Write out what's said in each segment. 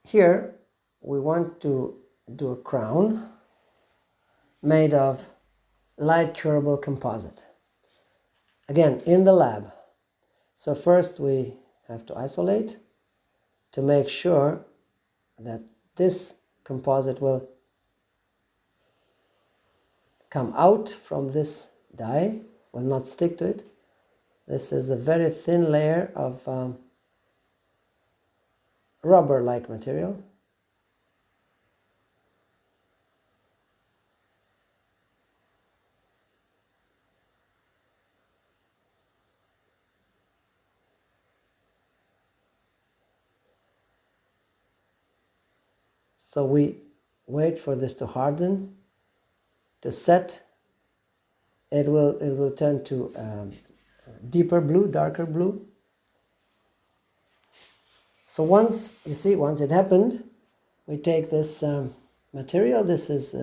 here we want to do a crown made of light curable composite. Again, in the lab. So first we have to isolate to make sure that this composite will come out from this die, will not stick to it. This is a very thin layer of rubber-like material. So we wait for this to harden, to set. It will turn to deeper blue, darker blue. So once it happened, we take this material. This is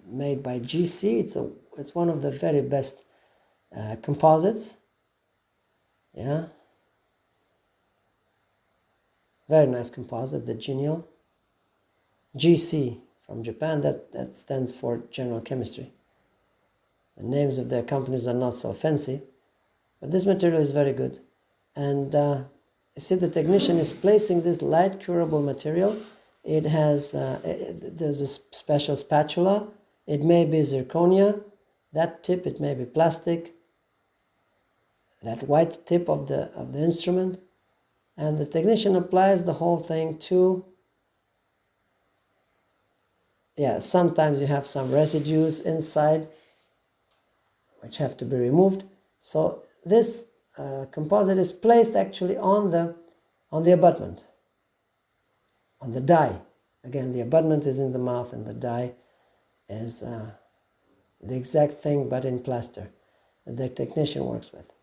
made by GC. It's one of the very best composites. Yeah, very nice composite, the Genial. GC from Japan, that stands for General Chemistry. The names of their companies are not so fancy, but this material is very good. And you see the technician is placing this light curable material. It has, there's a special spatula. It may be zirconia, that tip, it may be plastic, that white tip of the instrument. And the technician applies the whole thing to, sometimes you have some residues inside which have to be removed. So this composite is placed actually on the abutment, on the die. Again, the abutment is in the mouth and the die is the exact thing but in plaster that the technician works with.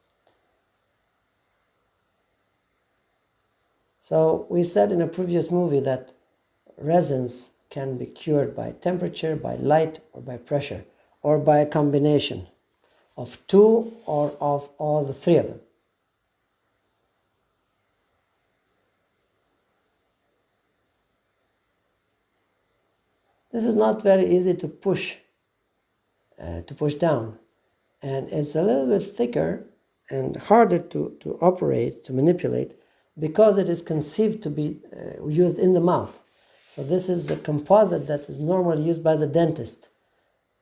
So we said in a previous movie that resins can be cured by temperature, by light, or by pressure, or by a combination of two or of all the three of them. This is not very easy to push down, and it's a little bit thicker and harder to operate, to manipulate, because it is conceived to be used in the mouth. So this is a composite that is normally used by the dentist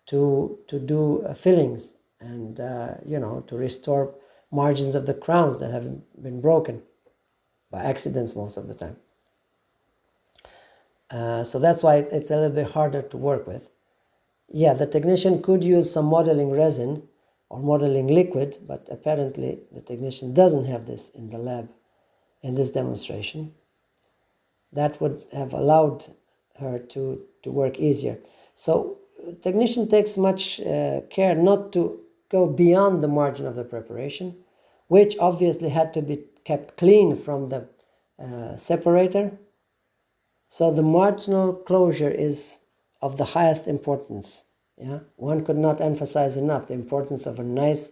to do fillings and to restore margins of the crowns that have been broken by accidents most of the time. So that's why it's a little bit harder to work with. Yeah, the technician could use some modeling resin or modeling liquid, but apparently the technician doesn't have this in the lab in this demonstration. That would have allowed her to work easier. So the technician takes much care not to go beyond the margin of the preparation, which obviously had to be kept clean from the separator. So the marginal closure is of the highest importance. Yeah, one could not emphasize enough the importance of a nice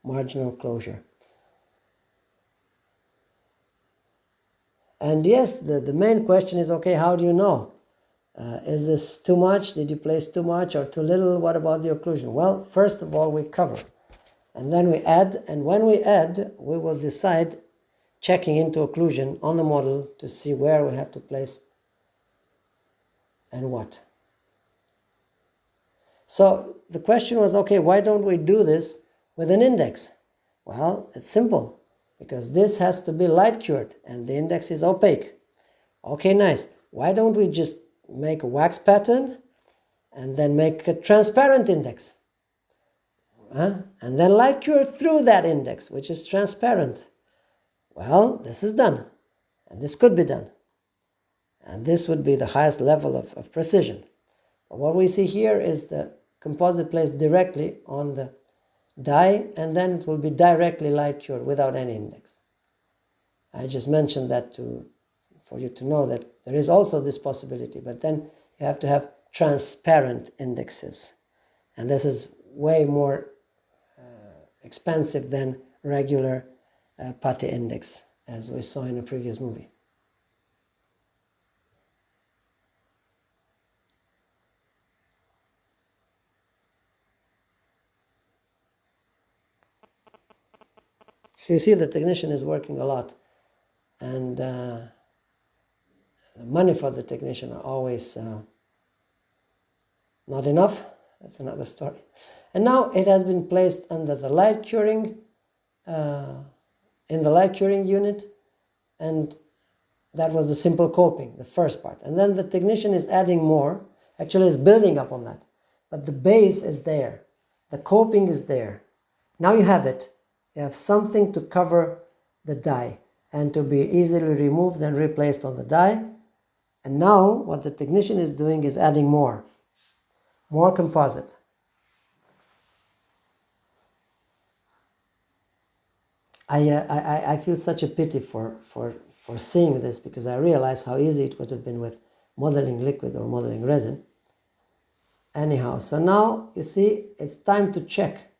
marginal closure. And yes, the main question is, okay, how do you know? Is this too much? Did you place too much or too little? What about the occlusion? Well, first of all, we cover. And then we add. And when we add, we will decide, checking into occlusion on the model to see where we have to place and what. So the question was, okay, why don't we do this with an index? Well, it's simple. Because this has to be light cured and the index is opaque. Okay, nice. Why don't we just make a wax pattern and then make a transparent index? And then light cure through that index, which is transparent. Well, this is done. And this could be done. And this would be the highest level of precision. But what we see here is the composite placed directly on the die, and then it will be directly light cured without any index. I just mentioned that for you to know that there is also this possibility, but then you have to have transparent indexes, and this is way more expensive than regular putty index, as we saw in a previous movie. So you see the technician is working a lot, and the money for the technician are always not enough. That's another story. And now it has been placed under the light curing, in the light curing unit, and that was the simple coping, the first part. And then the technician is adding more, actually is building up on that. But the base is there. The coping is there. Now you have it. You have something to cover the die and to be easily removed and replaced on the die. And now what the technician is doing is adding more composite. I feel such a pity for seeing this, because I realize how easy it would have been with modeling liquid or modeling resin. Anyhow, so now you see it's time to check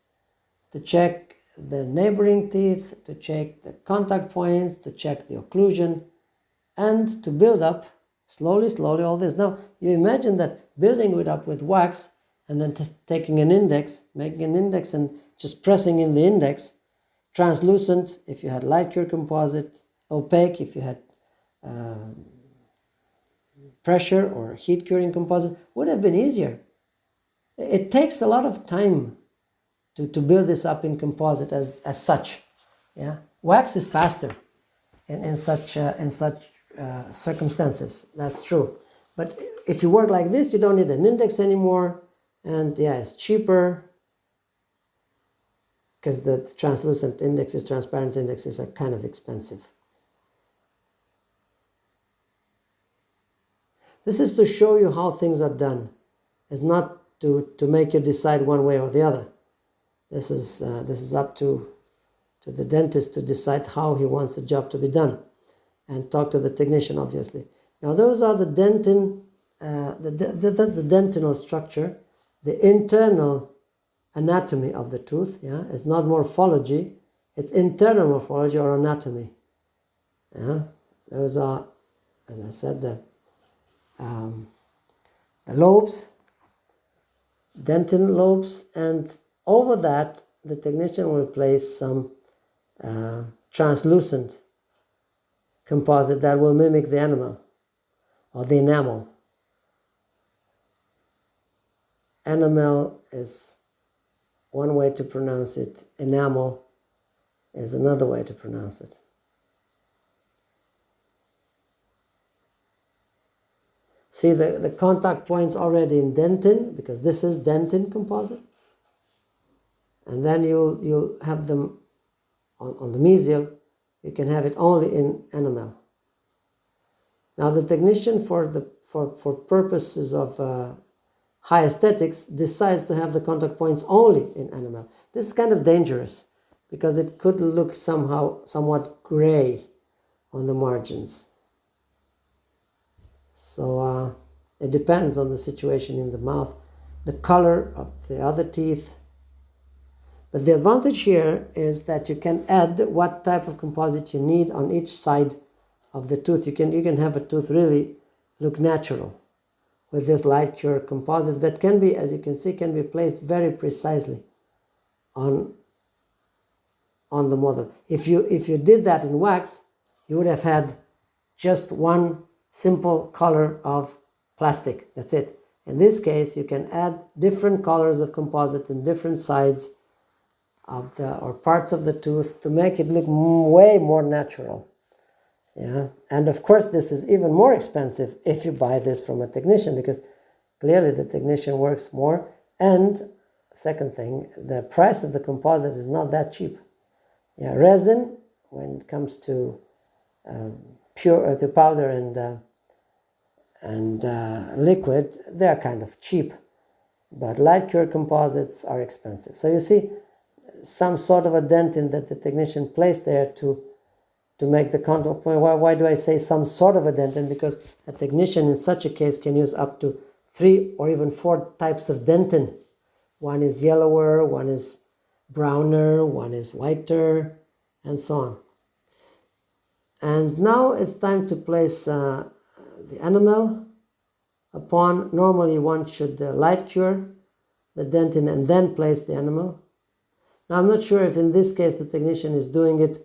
the neighboring teeth, to check the contact points, to check the occlusion, and to build up slowly all this. Now you imagine that building it up with wax and then taking an index, making an index and just pressing in the index, translucent if you had light cure composite, opaque if you had pressure or heat curing composite, would have been easier. It takes a lot of time to build this up in composite as such. Yeah, wax is faster in such circumstances. That's true. But if you work like this, you don't need an index anymore, and yeah, it's cheaper, because the translucent indexes, transparent indexes are kind of expensive. This is to show you how things are done. It's not to make you decide one way or the other. This is up to the dentist to decide how he wants the job to be done, and talk to the technician, obviously. Now those are the dentin, that's the dentinal structure, the internal anatomy of the tooth. Yeah, it's not morphology, it's internal morphology or anatomy. Yeah, those are, as I said, the lobes, dentin lobes, and over that the technician will place some translucent composite that will mimic the enamel or the enamel. Enamel is one way to pronounce it, enamel is another way to pronounce it. See the contact points already in dentin, because this is dentin composite. And then you'll have them on the mesial, you can have it only in enamel. Now the technician, for purposes of high aesthetics, decides to have the contact points only in enamel. This is kind of dangerous, because it could look somewhat gray on the margins. So it depends on the situation in the mouth, the color of the other teeth. But the advantage here is that you can add what type of composite you need on each side of the tooth. You can have a tooth really look natural with this light cure composites that can be, as you can see, can be placed very precisely on the model. If you did that in wax, you would have had just one simple color of plastic. That's it. In this case, you can add different colors of composite in different sides of or parts of the tooth to make it look way more natural. Yeah, and of course this is even more expensive if you buy this from a technician, because clearly the technician works more, and second thing, the price of the composite is not that cheap. Yeah, resin, when it comes to to powder and liquid, they are kind of cheap, but light cure composites are expensive. So you see some sort of a dentin that the technician placed there to make the contact point. Why do I say some sort of a dentin? Because a technician in such a case can use up to 3 or even 4 types of dentin. One is yellower, one is browner, one is whiter, and so on. And now it's time to place the enamel upon. Normally one should light cure the dentin and then place the enamel. Now, I'm not sure if in this case the technician is doing it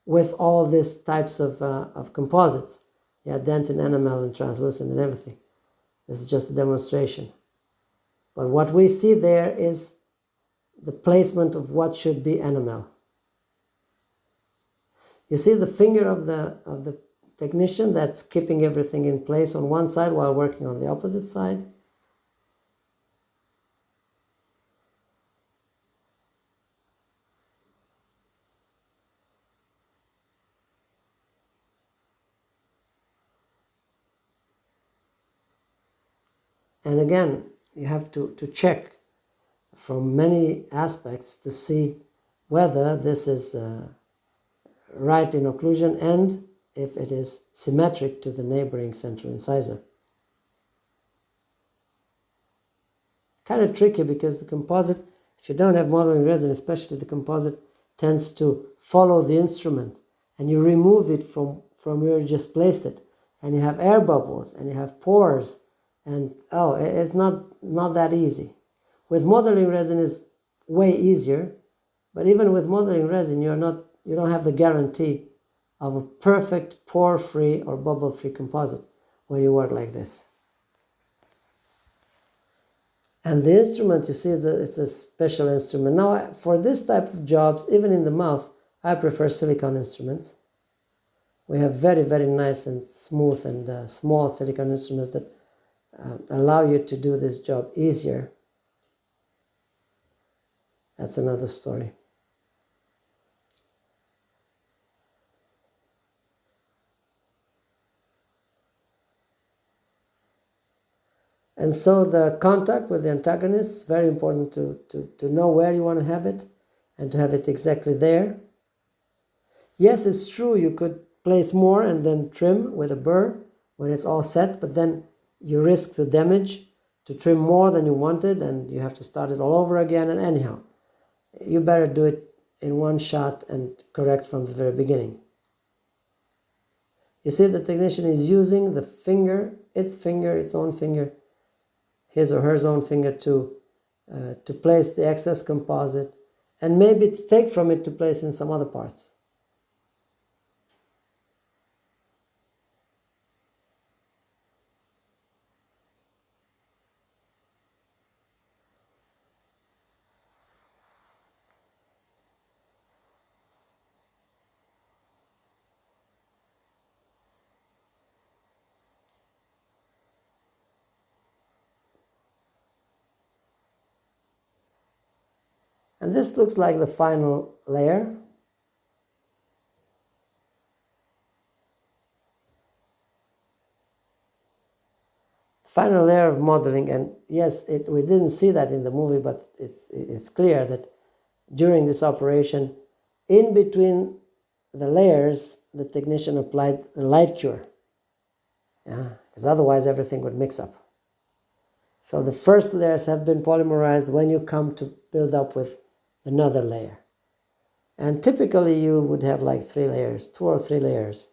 with all these types of composites. Yeah, dentin, enamel, and translucent and everything. This is just a demonstration. But what we see there is the placement of what should be enamel. You see the finger of the technician that's keeping everything in place on one side while working on the opposite side. And again, you have to check from many aspects to see whether this is right in occlusion and if it is symmetric to the neighboring central incisor. Kind of tricky because the composite, if you don't have modeling resin, especially the composite tends to follow the instrument, and you remove it from where you just placed it, and you have air bubbles and you have pores, and oh, it's not that easy. With modeling resin is way easier, but even with modeling resin you don't have the guarantee of a perfect pore-free or bubble-free composite when you work like this. And the instrument, you see, it's a special instrument. Now, for this type of jobs, even in the mouth, I prefer silicone instruments. We have very, very nice and smooth and small silicone instruments that allow you to do this job easier. That's another story. And so the contact with the antagonist is very important to know where you want to have it and to have it exactly there. Yes, it's true, you could place more and then trim with a burr when it's all set, but then you risk the damage to trim more than you wanted and you have to start it all over again. And anyhow, you better do it in one shot and correct from the very beginning. You see, the technician is using the finger, its own finger, his or her own finger to place the excess composite and maybe to take from it to place in some other parts. And this looks like the final layer. Final layer of modeling, and yes, we didn't see that in the movie, but it's clear that during this operation, in between the layers, the technician applied the light cure. Yeah, because otherwise everything would mix up. So the first layers have been polymerized when you come to build up with another layer. And typically you would have like 3 layers, 2 or 3 layers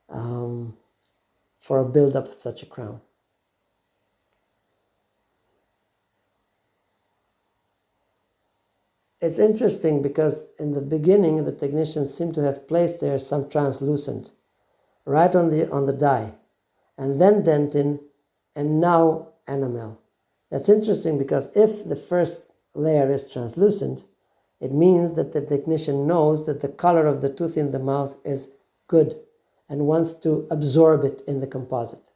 for a build-up of such a crown. It's interesting because in the beginning the technicians seem to have placed there some translucent right on the die, and then dentin, and now enamel. That's interesting because if the first layer is translucent, it means that the technician knows that the color of the tooth in the mouth is good and wants to absorb it in the composite.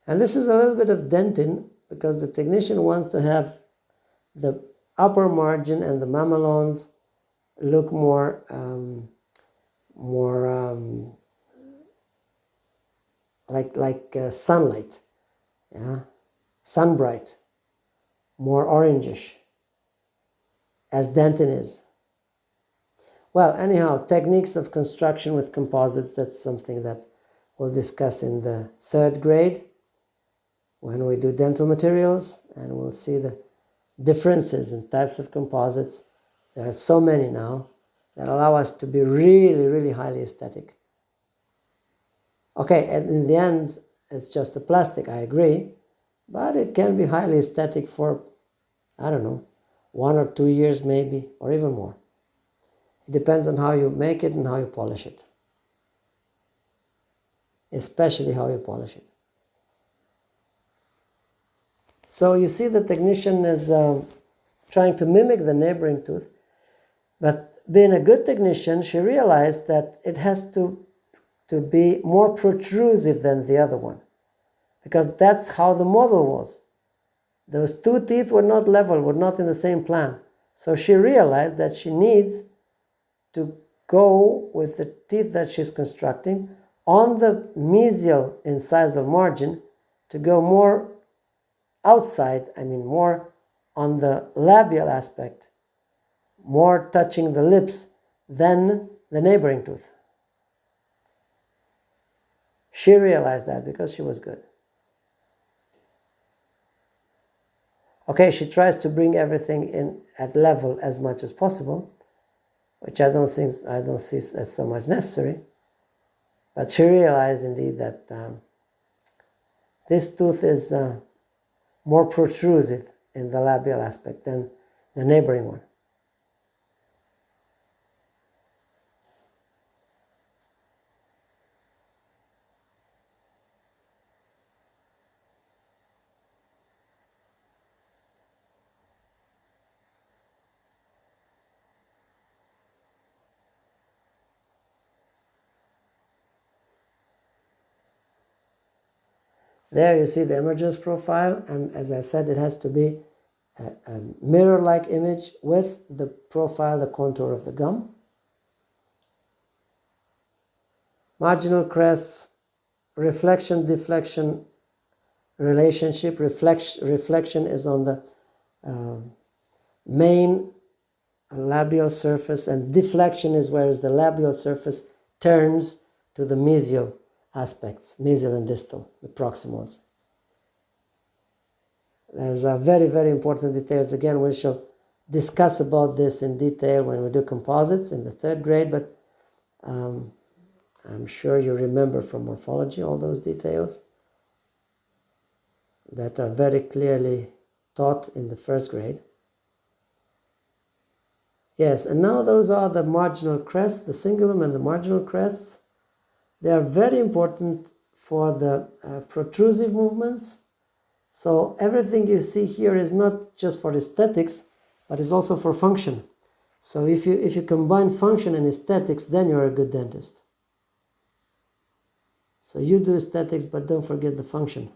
And this is a little bit of dentin because the technician wants to have the upper margin and the mamelons look more like sunlight, yeah, sunbright, more orangish, as dentin is. Well, anyhow, techniques of construction with composites, that's something that we'll discuss in the 3rd grade when we do dental materials, and we'll see the differences in types of composites. There are so many now that allow us to be really, really highly aesthetic. Okay, and in the end, it's just a plastic, I agree, but it can be highly aesthetic for, I don't know, 1 or 2 years maybe, or even more. It depends on how you make it and how you polish it. Especially how you polish it. So you see the technician is trying to mimic the neighboring tooth, but being a good technician, she realized that it has to be more protrusive than the other one, because that's how the model was. Those two teeth were not level, were not in the same plan. So she realized that she needs to go with the teeth that she's constructing on the mesial incisal margin to go more outside, more on the labial aspect, more touching the lips than the neighboring tooth. She realized that because she was good. Okay, she tries to bring everything in at level as much as possible, which I don't see as so much necessary. But she realized indeed that this tooth is more protrusive in the labial aspect than the neighboring one. There you see the emergence profile, and as I said, it has to be a mirror-like image with the profile, the contour of the gum. Marginal crests, reflection, deflection relationship. Reflection is on the main labial surface, and deflection is where the labial surface turns to the mesial aspects, mesial and distal, the proximals. There's a very, very important details. Again, we shall discuss about this in detail when we do composites in the 3rd grade, but I'm sure you remember from morphology all those details that are very clearly taught in the 1st grade. Yes, and now those are the marginal crests, the cingulum and the marginal crests. They are very important for the protrusive movements. So everything you see here is not just for aesthetics, but is also for function. So if you combine function and aesthetics, then you're a good dentist. So you do aesthetics, but don't forget the function.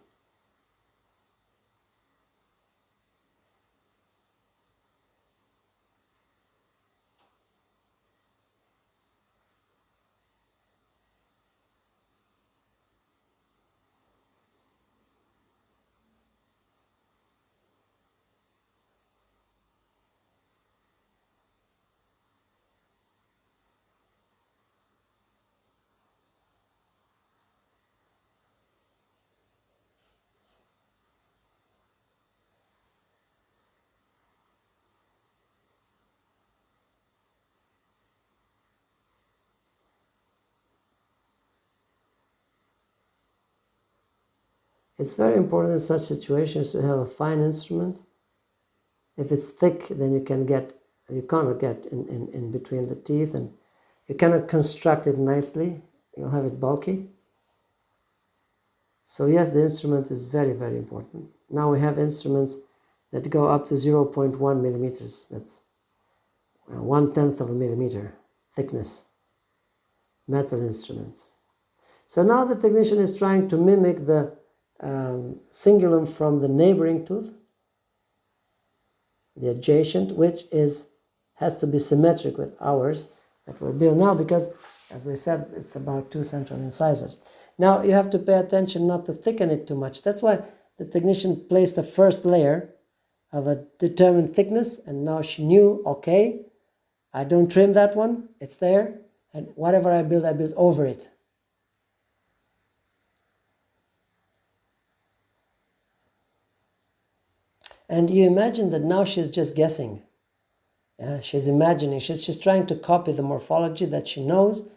It's very important in such situations to have a fine instrument. If it's thick, then you cannot get in between the teeth, and you cannot construct it nicely. You'll have it bulky. So yes, the instrument is very, very important. Now we have instruments that go up to 0.1 millimeters. That's 1/10 of a millimeter thickness. Metal instruments. So now the technician is trying to mimic the cingulum from the neighboring tooth, the adjacent, which has to be symmetric with ours that we're built now, because, as we said, it's about 2 central incisors. Now you have to pay attention not to thicken it too much. That's why the technician placed a first layer of a determined thickness, and now she knew, okay, I don't trim that one, it's there, and whatever I build over it. And you imagine that now she's just guessing. Yeah, she's imagining, she's just trying to copy the morphology that she knows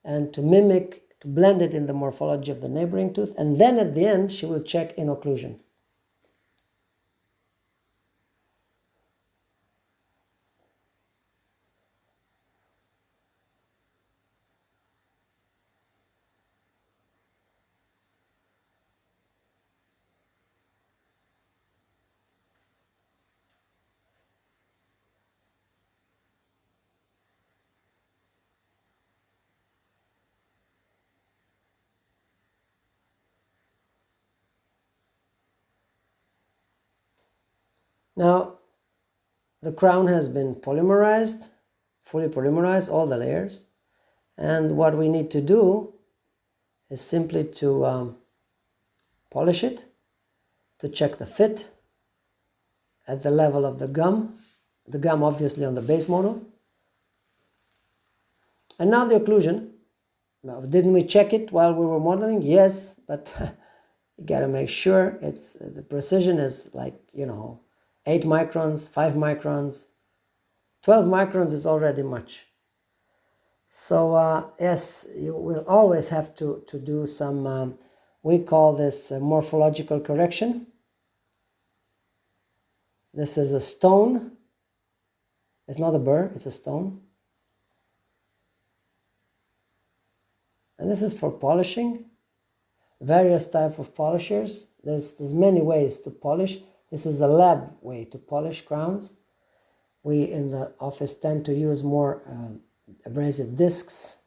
and to mimic, to blend it in the morphology of the neighboring tooth, and then at the end she will check in occlusion. Now, the crown has been polymerized, fully polymerized, all the layers. And what we need to do is simply to polish it, to check the fit at the level of the gum obviously on the base model. And now the occlusion. Now, didn't we check it while we were modeling? Yes, but you gotta make sure the precision is like, 8 microns, 5 microns, 12 microns is already much. So yes, you will always have to do some, we call this morphological correction. This is a stone. It's not a burr, it's a stone. And this is for polishing. Various type of polishers. There's many ways to polish. This is the lab way to polish crowns. We in the office tend to use more abrasive discs.